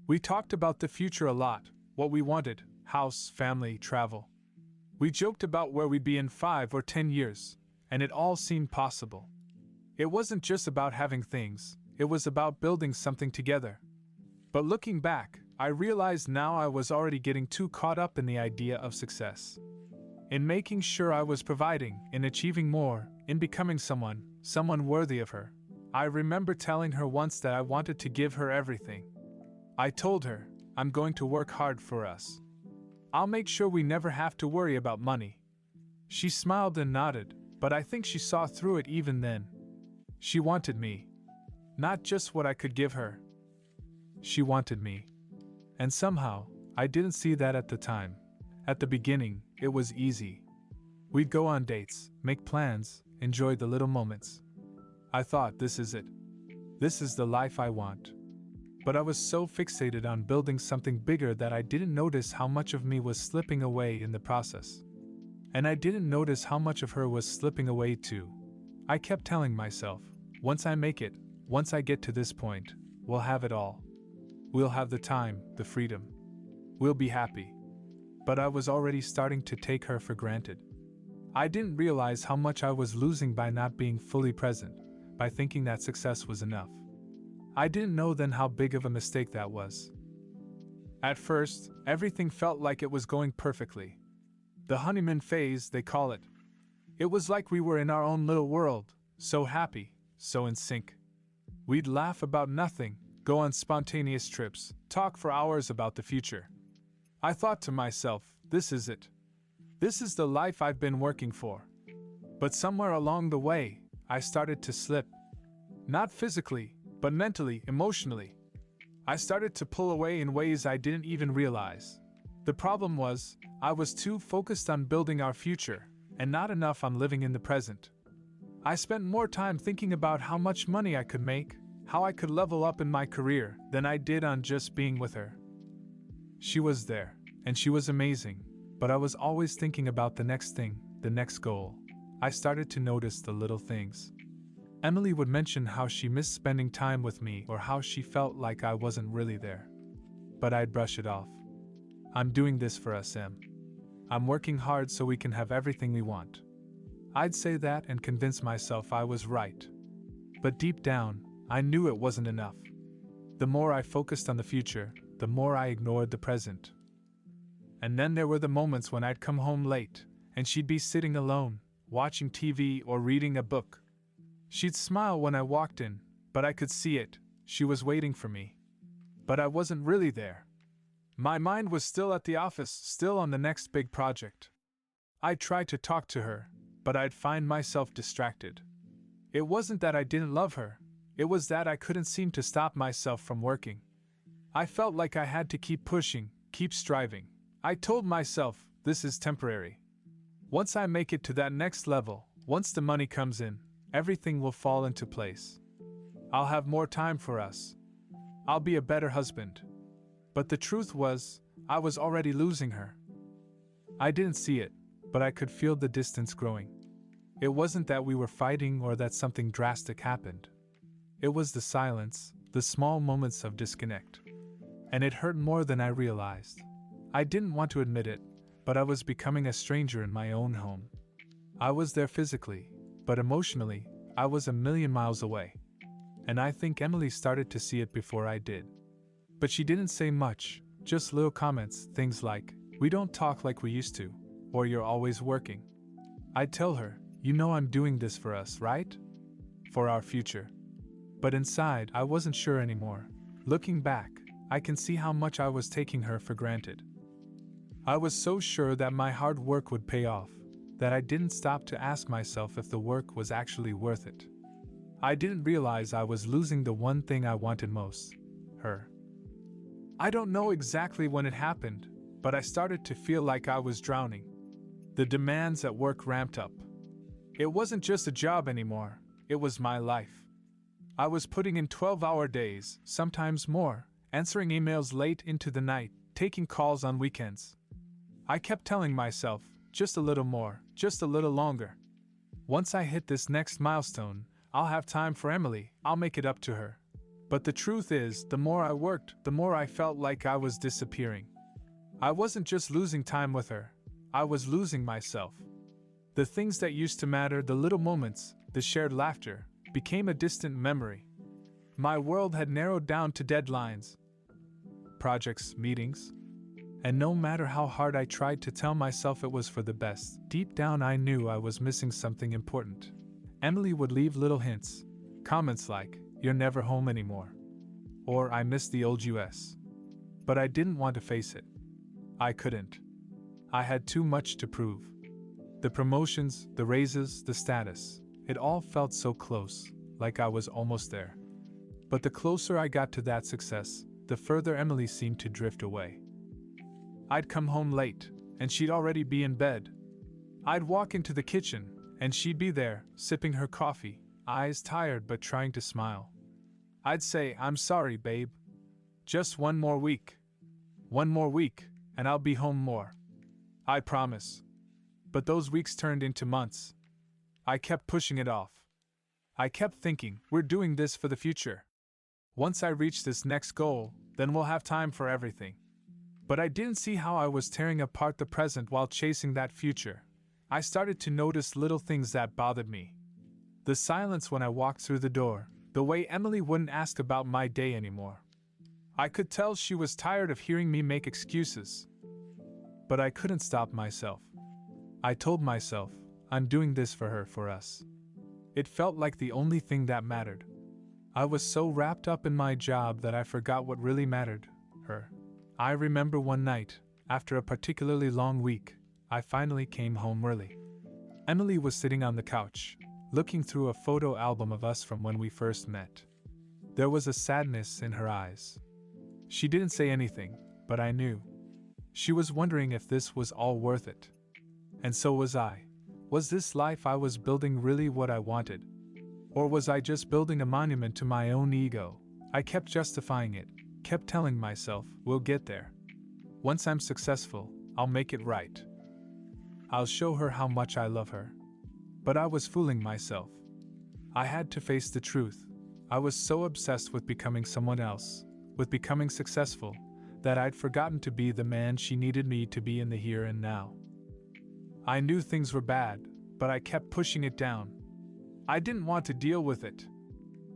We talked about the future a lot, what we wanted, house, family, travel. We joked about where we'd be in 5 or 10 years, and it all seemed possible. It wasn't just about having things, it was about building something together. But looking back, I realized now I was already getting too caught up in the idea of success. In making sure I was providing, in achieving more, in becoming someone worthy of her. I remember telling her once that I wanted to give her everything. I told her, I'm going to work hard for us. I'll make sure we never have to worry about money. She smiled and nodded, but I think she saw through it even then. She wanted me. Not just what I could give her. She wanted me. And somehow, I didn't see that at the time. At the beginning, it was easy. We'd go on dates, make plans, enjoy the little moments. I thought, this is it. This is the life I want. But I was so fixated on building something bigger that I didn't notice how much of me was slipping away in the process. And I didn't notice how much of her was slipping away too. I kept telling myself, once I make it, once I get to this point, we'll have it all. We'll have the time, the freedom. We'll be happy. But I was already starting to take her for granted. I didn't realize how much I was losing by not being fully present, by thinking that success was enough. I didn't know then how big of a mistake that was. At first, everything felt like it was going perfectly. The honeymoon phase, they call it. It was like we were in our own little world, so happy, so in sync. We'd laugh about nothing, go on spontaneous trips, talk for hours about the future. I thought to myself, this is it. This is the life I've been working for. But somewhere along the way, I started to slip. Not physically, but mentally, emotionally. I started to pull away in ways I didn't even realize. The problem was, I was too focused on building our future, and not enough on living in the present. I spent more time thinking about how much money I could make, how I could level up in my career, than I did on just being with her. She was there, and she was amazing, but I was always thinking about the next thing, the next goal. I started to notice the little things. Emily would mention how she missed spending time with me or how she felt like I wasn't really there. But I'd brush it off. I'm doing this for us, Em. I'm working hard so we can have everything we want. I'd say that and convince myself I was right. But deep down, I knew it wasn't enough. The more I focused on the future, the more I ignored the present. And then there were the moments when I'd come home late, and she'd be sitting alone, watching TV or reading a book. She'd smile when I walked in, but I could see it, she was waiting for me. But I wasn't really there. My mind was still at the office, still on the next big project. I'd try to talk to her, but I'd find myself distracted. It wasn't that I didn't love her, it was that I couldn't seem to stop myself from working. I felt like I had to keep pushing, keep striving. I told myself, this is temporary. Once I make it to that next level, once the money comes in, everything will fall into place. I'll have more time for us. I'll be a better husband. But the truth was, I was already losing her. I didn't see it, but I could feel the distance growing. It wasn't that we were fighting or that something drastic happened. It was the silence, the small moments of disconnect. And it hurt more than I realized. I didn't want to admit it, but I was becoming a stranger in my own home. I was there physically, but emotionally, I was a million miles away. And I think Emily started to see it before I did. But she didn't say much, just little comments, things like, we don't talk like we used to, or you're always working. I'd tell her, you know I'm doing this for us, right? For our future. But inside, I wasn't sure anymore. Looking back, I can see how much I was taking her for granted. I was so sure that my hard work would pay off, that I didn't stop to ask myself if the work was actually worth it. I didn't realize I was losing the one thing I wanted most, her. I don't know exactly when it happened, but I started to feel like I was drowning. The demands at work ramped up. It wasn't just a job anymore, it was my life. I was putting in 12-hour days, sometimes more, answering emails late into the night, taking calls on weekends. I kept telling myself, just a little more, just a little longer. Once I hit this next milestone, I'll have time for Emily, I'll make it up to her. But the truth is, the more I worked, the more I felt like I was disappearing. I wasn't just losing time with her, I was losing myself. The things that used to matter, the little moments, the shared laughter, became a distant memory. My world had narrowed down to deadlines, projects, meetings. And no matter how hard I tried to tell myself it was for the best, deep down I knew I was missing something important. Emily would leave little hints, comments like, "You're never home anymore," or "I miss the old US." But I didn't want to face it. I couldn't. I had too much to prove. The promotions, the raises, the status, it all felt so close, like I was almost there. But the closer I got to that success, the further Emily seemed to drift away. I'd come home late, and she'd already be in bed. I'd walk into the kitchen, and she'd be there, sipping her coffee, eyes tired but trying to smile. I'd say, "I'm sorry, babe. Just one more week. One more week, and I'll be home more. I promise." But those weeks turned into months. I kept pushing it off. I kept thinking, we're doing this for the future. Once I reach this next goal, then we'll have time for everything. But I didn't see how I was tearing apart the present while chasing that future. I started to notice little things that bothered me. The silence when I walked through the door, the way Emily wouldn't ask about my day anymore. I could tell she was tired of hearing me make excuses. But I couldn't stop myself. I told myself, I'm doing this for her, for us. It felt like the only thing that mattered. I was so wrapped up in my job that I forgot what really mattered, her. I remember one night, after a particularly long week, I finally came home early. Emily was sitting on the couch, looking through a photo album of us from when we first met. There was a sadness in her eyes. She didn't say anything, but I knew. She was wondering if this was all worth it. And so was I. Was this life I was building really what I wanted? Or was I just building a monument to my own ego? I kept justifying it, kept telling myself, we'll get there. Once I'm successful, I'll make it right. I'll show her how much I love her. But I was fooling myself. I had to face the truth. I was so obsessed with becoming someone else, with becoming successful, that I'd forgotten to be the man she needed me to be in the here and now. I knew things were bad, but I kept pushing it down. I didn't want to deal with it.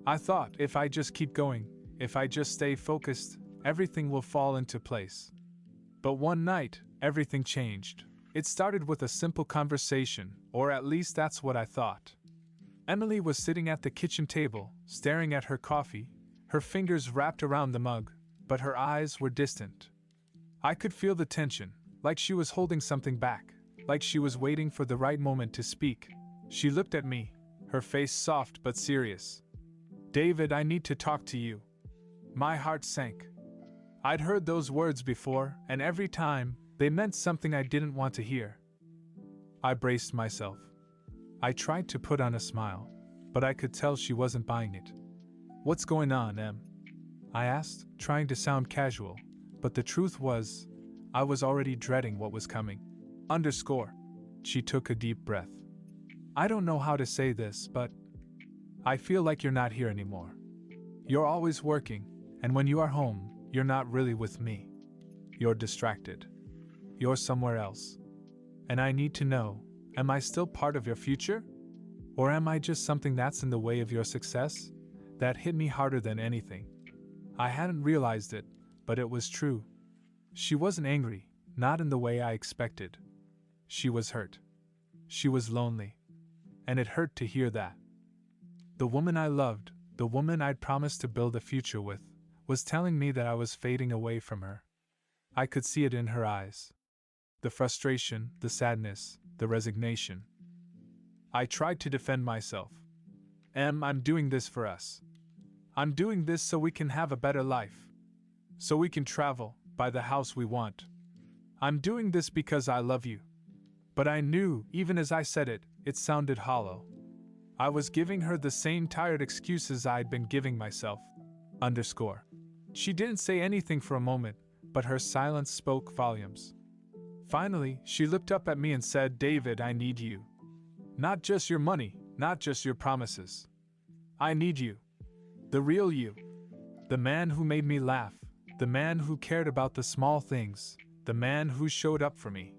I thought, if I just keep going, if I just stay focused, everything will fall into place. But one night, everything changed. It started with a simple conversation, or at least that's what I thought. Emily was sitting at the kitchen table, staring at her coffee, her fingers wrapped around the mug, but her eyes were distant. I could feel the tension, like she was holding something back, like she was waiting for the right moment to speak. She looked at me, her face soft but serious. "David, I need to talk to you." My heart sank. I'd heard those words before, and every time, they meant something I didn't want to hear. I braced myself. I tried to put on a smile, but I could tell she wasn't buying it. "What's going on, Em?" I asked, trying to sound casual, but the truth was, I was already dreading what was coming. She took a deep breath. "I don't know how to say this, but I feel like you're not here anymore. You're always working, and when you are home, you're not really with me. You're distracted. You're somewhere else. And I need to know, am I still part of your future? Or am I just something that's in the way of your success?" That hit me harder than anything. I hadn't realized it, but it was true. She wasn't angry, not in the way I expected. She was hurt. She was lonely. And it hurt to hear that. The woman I loved, the woman I'd promised to build a future with, was telling me that I was fading away from her. I could see it in her eyes. The frustration, the sadness, the resignation. I tried to defend myself. "Em, I'm doing this for us. I'm doing this so we can have a better life. So we can travel, buy the house we want. I'm doing this because I love you." But I knew, even as I said it, it sounded hollow. I was giving her the same tired excuses I'd been giving myself. She didn't say anything for a moment, but her silence spoke volumes. Finally, she looked up at me and said, "David, I need you. Not just your money, not just your promises. I need you. The real you. The man who made me laugh, the man who cared about the small things, the man who showed up for me.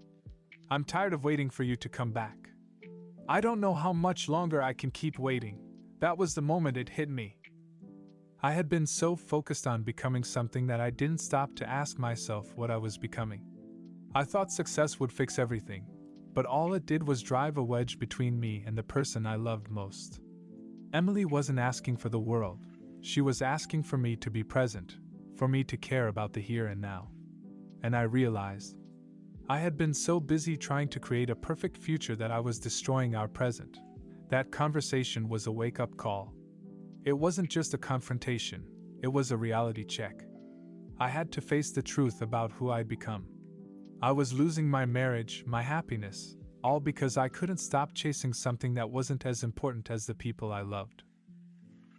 I'm tired of waiting for you to come back. I don't know how much longer I can keep waiting. That was the moment it hit me. I had been so focused on becoming something that I didn't stop to ask myself what I was becoming. I thought success would fix everything, but all it did was drive a wedge between me and the person I loved most. Emily wasn't asking for the world. She was asking for me to be present, for me to care about the here and now. And I realized I had been so busy trying to create a perfect future that I was destroying our present. That conversation was a wake-up call. It wasn't just a confrontation, it was a reality check. I had to face the truth about who I'd become. I was losing my marriage, my happiness, all because I couldn't stop chasing something that wasn't as important as the people I loved.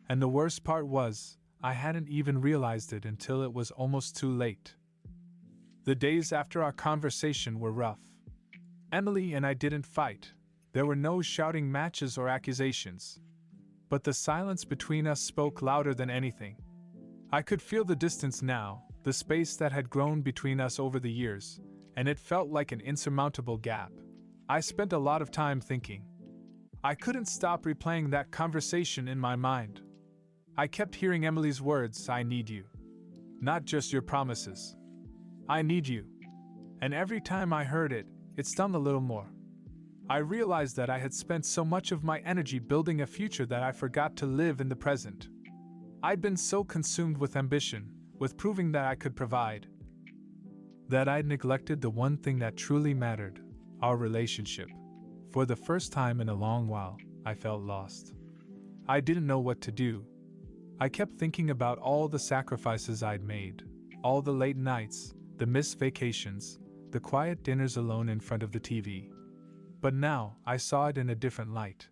And the worst part was, I hadn't even realized it until it was almost too late. The days after our conversation were rough. Emily and I didn't fight. There were no shouting matches or accusations. But the silence between us spoke louder than anything. I could feel the distance now, the space that had grown between us over the years, and it felt like an insurmountable gap. I spent a lot of time thinking. I couldn't stop replaying that conversation in my mind. I kept hearing Emily's words, "I need you." Not just your promises. I need you. And every time I heard it, it stung a little more. I realized that I had spent so much of my energy building a future that I forgot to live in the present. I'd been so consumed with ambition, with proving that I could provide, that I'd neglected the one thing that truly mattered, our relationship. For the first time in a long while, I felt lost. I didn't know what to do. I kept thinking about all the sacrifices I'd made, all the late nights, the missed vacations, the quiet dinners alone in front of the TV. But now, I saw it in a different light.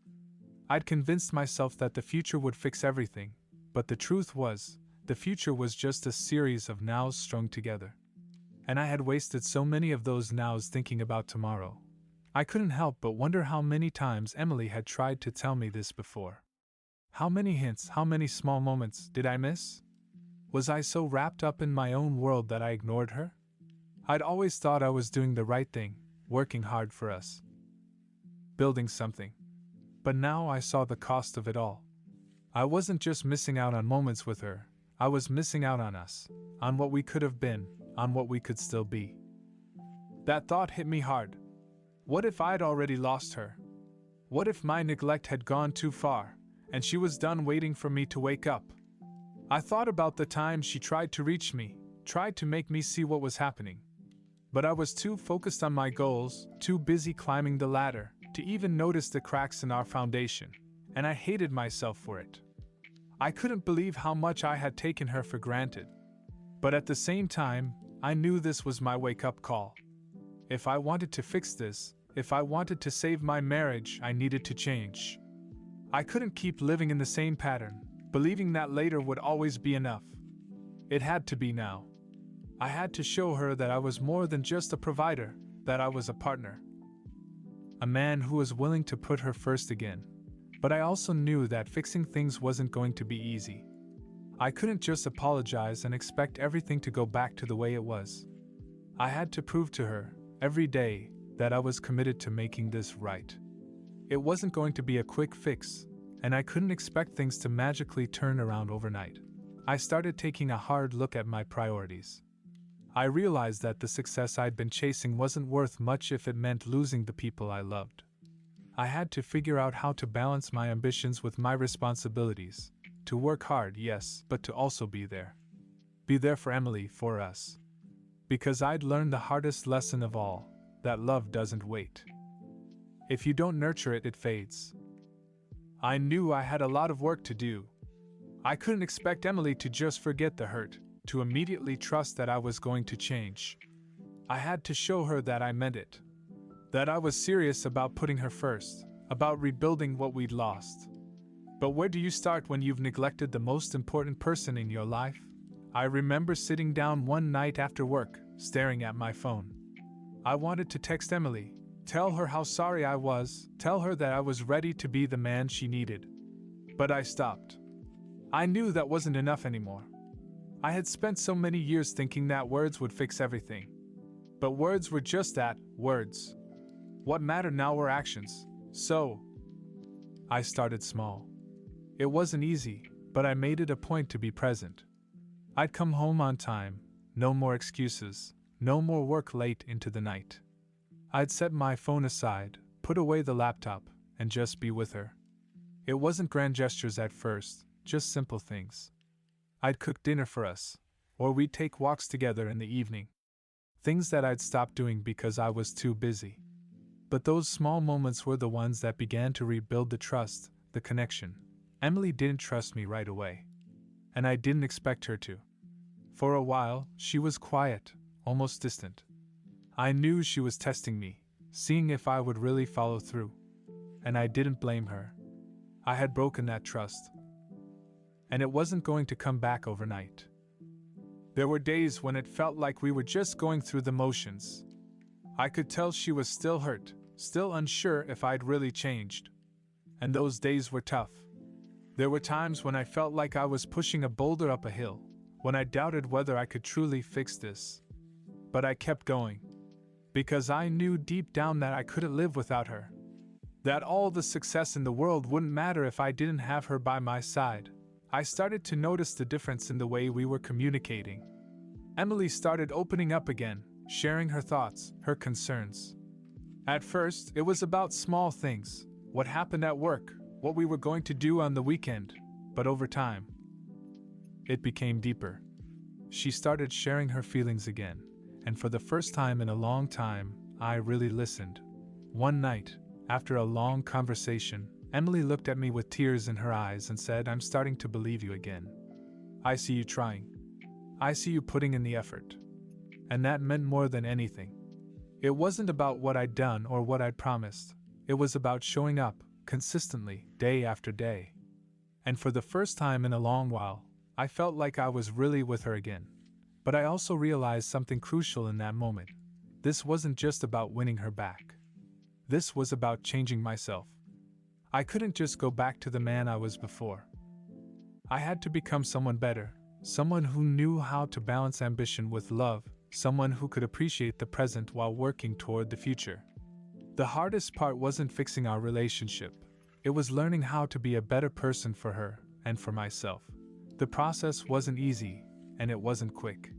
I'd convinced myself that the future would fix everything, but the truth was, the future was just a series of nows strung together. And I had wasted so many of those nows thinking about tomorrow. I couldn't help but wonder how many times Emily had tried to tell me this before. How many hints, how many small moments did I miss? Was I so wrapped up in my own world that I ignored her? I'd always thought I was doing the right thing, working hard for us, building something. But now I saw the cost of it all. I wasn't just missing out on moments with her, I was missing out on us, on what we could have been, on what we could still be. That thought hit me hard. What if I'd already lost her? What if my neglect had gone too far, and she was done waiting for me to wake up? I thought about the times she tried to reach me, tried to make me see what was happening. But I was too focused on my goals, too busy climbing the ladder, to even notice the cracks in our foundation, and I hated myself for it. I couldn't believe how much I had taken her for granted. But at the same time, I knew this was my wake-up call. If I wanted to fix this, if I wanted to save my marriage, I needed to change. I couldn't keep living in the same pattern, believing that later would always be enough. It had to be now. I had to show her that I was more than just a provider, that I was a partner. A man who was willing to put her first again. But I also knew that fixing things wasn't going to be easy. I couldn't just apologize and expect everything to go back to the way it was. I had to prove to her, every day, that I was committed to making this right. It wasn't going to be a quick fix, and I couldn't expect things to magically turn around overnight. I started taking a hard look at my priorities. I realized that the success I'd been chasing wasn't worth much if it meant losing the people I loved. I had to figure out how to balance my ambitions with my responsibilities, to work hard, yes, but to also be there. Be there for Emily, for us. Because I'd learned the hardest lesson of all, that love doesn't wait. If you don't nurture it, it fades. I knew I had a lot of work to do. I couldn't expect Emily to just forget the hurt, to immediately trust that I was going to change. I had to show her that I meant it. That I was serious about putting her first, about rebuilding what we'd lost. But where do you start when you've neglected the most important person in your life? I remember sitting down one night after work, staring at my phone. I wanted to text Emily, tell her how sorry I was, tell her that I was ready to be the man she needed. But I stopped. I knew that wasn't enough anymore. I had spent so many years thinking that words would fix everything. But words were just that, words. What mattered now were actions. So, I started small. It wasn't easy, but I made it a point to be present. I'd come home on time, no more excuses, no more work late into the night. I'd set my phone aside, put away the laptop, and just be with her. It wasn't grand gestures at first, just simple things. I'd cook dinner for us, or we'd take walks together in the evening. Things that I'd stopped doing because I was too busy. But those small moments were the ones that began to rebuild the trust, the connection. Emily didn't trust me right away. And I didn't expect her to. For a while, she was quiet, almost distant. I knew she was testing me, seeing if I would really follow through. And I didn't blame her. I had broken that trust. And it wasn't going to come back overnight. There were days when it felt like we were just going through the motions. I could tell she was still hurt, still unsure if I'd really changed. And those days were tough. There were times when I felt like I was pushing a boulder up a hill, when I doubted whether I could truly fix this. But I kept going. Because I knew deep down that I couldn't live without her. That all the success in the world wouldn't matter if I didn't have her by my side. I started to notice the difference in the way we were communicating. Emily started opening up again, sharing her thoughts, her concerns. At first, it was about small things, what happened at work, what we were going to do on the weekend, but over time, it became deeper. She started sharing her feelings again, and for the first time in a long time, I really listened. One night, after a long conversation, Emily looked at me with tears in her eyes and said, "I'm starting to believe you again. I see you trying. I see you putting in the effort." And that meant more than anything. It wasn't about what I'd done or what I'd promised. It was about showing up, consistently, day after day. And for the first time in a long while, I felt like I was really with her again. But I also realized something crucial in that moment. This wasn't just about winning her back. This was about changing myself. I couldn't just go back to the man I was before. I had to become someone better, someone who knew how to balance ambition with love, someone who could appreciate the present while working toward the future. The hardest part wasn't fixing our relationship. It was learning how to be a better person for her and for myself. The process wasn't easy, and it wasn't quick.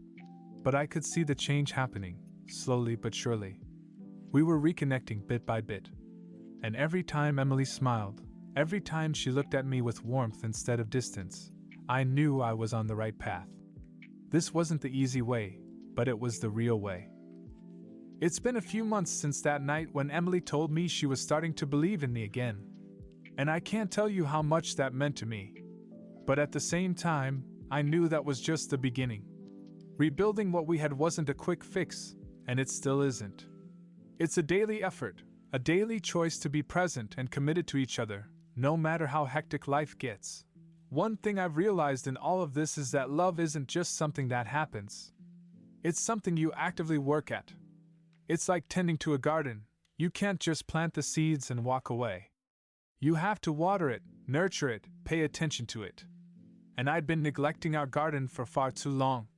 But I could see the change happening, slowly but surely. We were reconnecting bit by bit. And every time Emily smiled, every time she looked at me with warmth instead of distance, I knew I was on the right path. This wasn't the easy way, but it was the real way. It's been a few months since that night when Emily told me she was starting to believe in me again. And I can't tell you how much that meant to me. But at the same time, I knew that was just the beginning. Rebuilding what we had wasn't a quick fix, and it still isn't. It's a daily effort, a daily choice to be present and committed to each other, no matter how hectic life gets. One thing I've realized in all of this is that love isn't just something that happens. It's something you actively work at. It's like tending to a garden. You can't just plant the seeds and walk away. You have to water it, nurture it, pay attention to it. And I'd been neglecting our garden for far too long.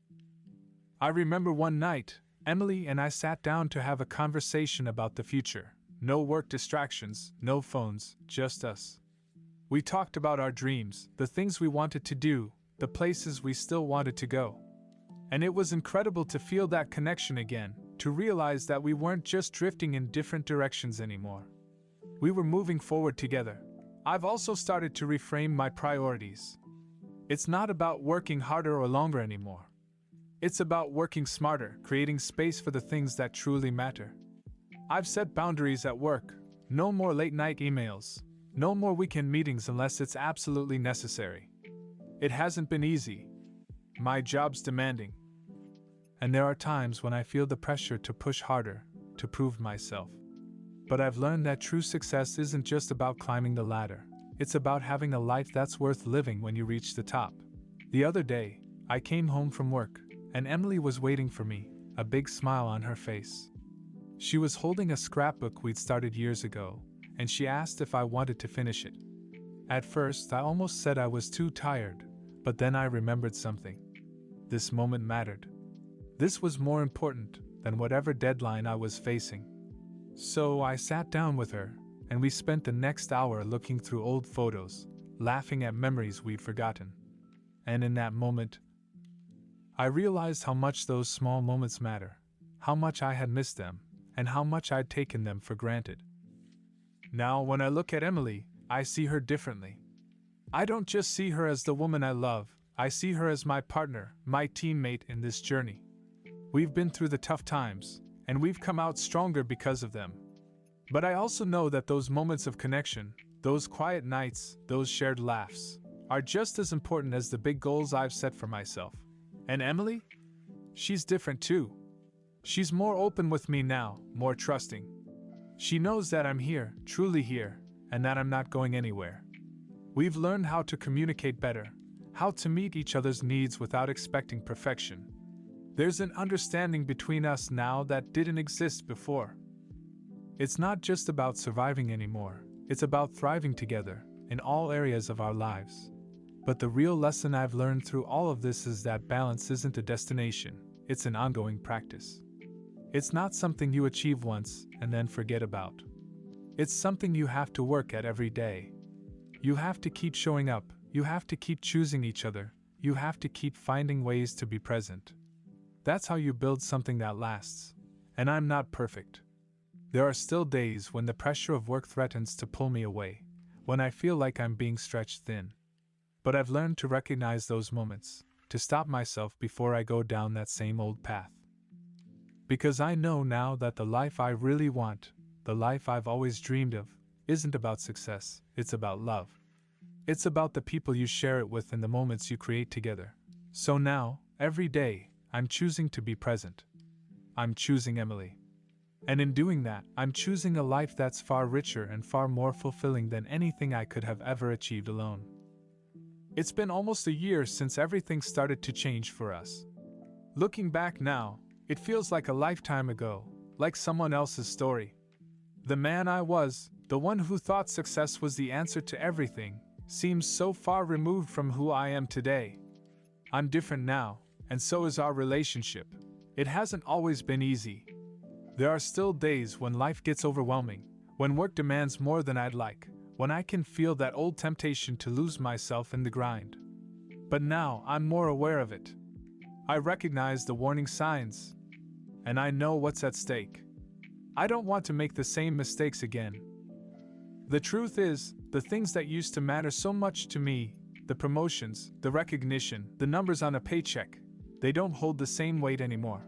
I remember one night, Emily and I sat down to have a conversation about the future. No work distractions, no phones, just us. We talked about our dreams, the things we wanted to do, the places we still wanted to go. And it was incredible to feel that connection again, to realize that we weren't just drifting in different directions anymore. We were moving forward together. I've also started to reframe my priorities. It's not about working harder or longer anymore. It's about working smarter, creating space for the things that truly matter. I've set boundaries at work. No more late-night emails. No more weekend meetings unless it's absolutely necessary. It hasn't been easy. My job's demanding. And there are times when I feel the pressure to push harder, to prove myself. But I've learned that true success isn't just about climbing the ladder. It's about having a life that's worth living when you reach the top. The other day, I came home from work, and Emily was waiting for me, a big smile on her face. She was holding a scrapbook we'd started years ago, and she asked if I wanted to finish it. At first, I almost said I was too tired, but then I remembered something. This moment mattered. This was more important than whatever deadline I was facing. So I sat down with her, and we spent the next hour looking through old photos, laughing at memories we'd forgotten. And in that moment, I realized how much those small moments matter, how much I had missed them, and how much I'd taken them for granted. Now, when I look at Emily, I see her differently. I don't just see her as the woman I love, I see her as my partner, my teammate in this journey. We've been through the tough times, and we've come out stronger because of them. But I also know that those moments of connection, those quiet nights, those shared laughs, are just as important as the big goals I've set for myself. And Emily? She's different too. She's more open with me now, more trusting. She knows that I'm here, truly here, and that I'm not going anywhere. We've learned how to communicate better, how to meet each other's needs without expecting perfection. There's an understanding between us now that didn't exist before. It's not just about surviving anymore, it's about thriving together in all areas of our lives. But the real lesson I've learned through all of this is that balance isn't a destination, it's an ongoing practice. It's not something you achieve once and then forget about. It's something you have to work at every day. You have to keep showing up, you have to keep choosing each other, you have to keep finding ways to be present. That's how you build something that lasts. And I'm not perfect. There are still days when the pressure of work threatens to pull me away, when I feel like I'm being stretched thin. But I've learned to recognize those moments, to stop myself before I go down that same old path. Because I know now that the life I really want, the life I've always dreamed of, isn't about success, it's about love. It's about the people you share it with and the moments you create together. So now, every day, I'm choosing to be present. I'm choosing Emily. And in doing that, I'm choosing a life that's far richer and far more fulfilling than anything I could have ever achieved alone. It's been almost a year since everything started to change for us. Looking back now, it feels like a lifetime ago, like someone else's story. The man I was, the one who thought success was the answer to everything, seems so far removed from who I am today. I'm different now, and so is our relationship. It hasn't always been easy. There are still days when life gets overwhelming, when work demands more than I'd like, when I can feel that old temptation to lose myself in the grind. But now I'm more aware of it. I recognize the warning signs, and I know what's at stake. I don't want to make the same mistakes again. The truth is, the things that used to matter so much to me, the promotions, the recognition, the numbers on a paycheck, they don't hold the same weight anymore.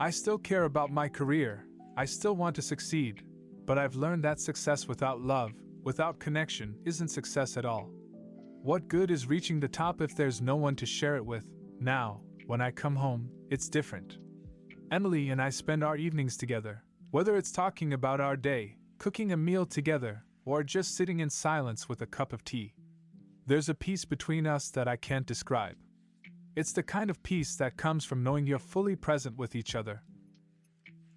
I still care about my career, I still want to succeed, but I've learned that success without love, without connection, isn't success at all. What good is reaching the top if there's no one to share it with? Now, when I come home, it's different. Emily and I spend our evenings together, whether it's talking about our day, cooking a meal together, or just sitting in silence with a cup of tea. There's a peace between us that I can't describe. It's the kind of peace that comes from knowing you're fully present with each other.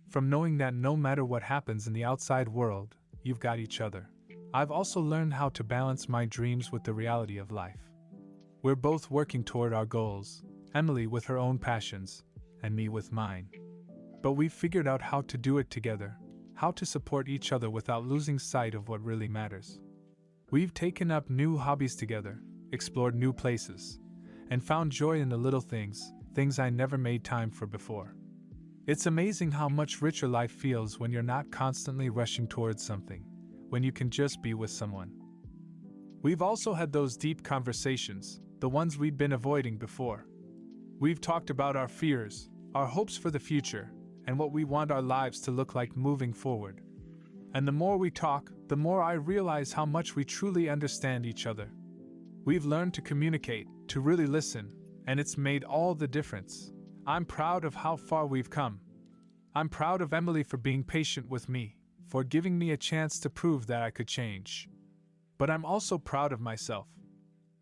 From knowing that no matter what happens in the outside world, you've got each other. I've also learned how to balance my dreams with the reality of life. We're both working toward our goals, Emily with her own passions, and me with mine. But we've figured out how to do it together, how to support each other without losing sight of what really matters. We've taken up new hobbies together, explored new places, and found joy in the little things, things I never made time for before. It's amazing how much richer life feels when you're not constantly rushing towards something, when you can just be with someone. We've also had those deep conversations, the ones we'd been avoiding before. We've talked about our fears, our hopes for the future, and what we want our lives to look like moving forward. And the more we talk, the more I realize how much we truly understand each other. We've learned to communicate, to really listen, and it's made all the difference. I'm proud of how far we've come. I'm proud of Emily for being patient with me, for giving me a chance to prove that I could change. But I'm also proud of myself.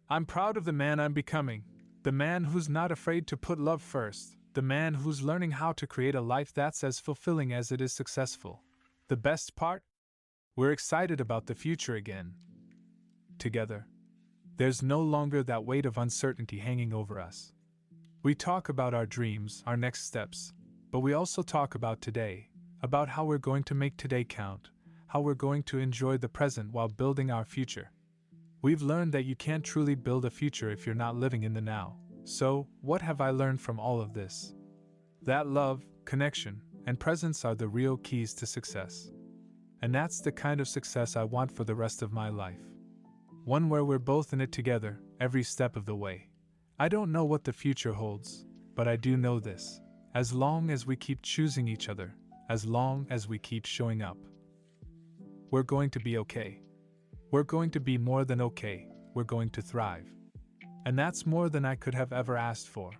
I'm proud of the man I'm becoming, the man who's not afraid to put love first, the man who's learning how to create a life that's as fulfilling as it is successful. The best part? We're excited about the future again. Together. There's no longer that weight of uncertainty hanging over us. We talk about our dreams, our next steps, but we also talk about today, about how we're going to make today count, how we're going to enjoy the present while building our future. We've learned that you can't truly build a future if you're not living in the now. So, what have I learned from all of this? That love, connection, and presence are the real keys to success. And that's the kind of success I want for the rest of my life. One where we're both in it together, every step of the way. I don't know what the future holds, but I do know this. As long as we keep choosing each other, as long as we keep showing up, we're going to be okay. We're going to be more than okay, we're going to thrive. And that's more than I could have ever asked for.